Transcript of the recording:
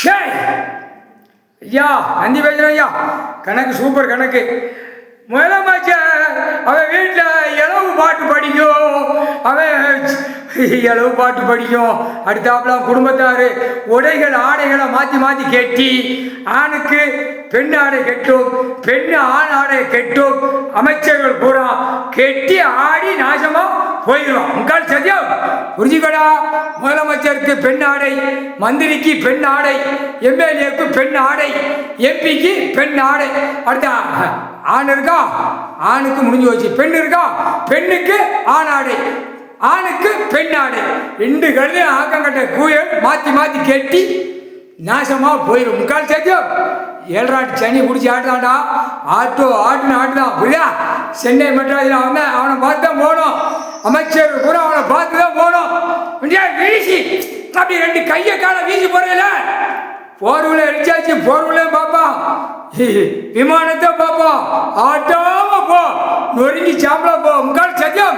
டேய் ஐயா நந்தி பேசுகிறேன் ஐயா. கணக்கு சூப்பர் கணக்கு. முதலமைச்சர் அவன் வீட்டில் இளவு பாட்டு படிக்கும், அவன் இளவு பாட்டு படிக்கும். அடுத்தாப்புலாம் குடும்பத்தார் உடைகள் ஆடைகளை மாற்றி மாற்றி கெட்டி, ஆணுக்கு பெண் ஆடை கெட்டும், பெண்ணு ஆண் ஆடை கெட்டும். அமைச்சர்கள் பூரா கெட்டி ஆடி நாசமாக போயிடும். முக்கால் சத்தியம் புரிஞ்சுக்கடா. முதலமைச்சருக்கு பெண் ஆடை, மந்திரிக்கு பெண் ஆடை, எம்எல்ஏக்கு பெண் ஆடை, எம்பிக்கு பெண் ஆடை. அடுத்தா ஆண் இருக்கா, ஆணுக்கு முடிஞ்சு வச்சு. பெண் இருக்கா, பெண்ணுக்கு ஆண் ஆடை, ஆணுக்கு பெண் ஆடை. ரெண்டு கழுதையும் ஆக்கங்கட்ட கூயல் மாற்றி மாற்றி கெட்டி நாசமாக போயிடும். முக்கால் சத்தியம். ஏழராட்டு சனி பிடிச்சி ஆட்டுதான்டா. ஆட்டுன்னு ஆட்டுதான் புரியா. சென்னை மெட்ராஸில் அவனை பார்த்து தான் போகணும். அமைச்சர் கூட அவனை பார்த்து தான் போகணும். வீசி அப்படி ரெண்டு கையை காலை வீசி போறதில்ல. போர்வில் அடிச்சாச்சு, போர்விலையும் பார்ப்பான், விமானத்தை பார்ப்போம். ஆட்டாம போ, நொறுங்கி சாம்பலா போ. முக்கால் சத்தியம்.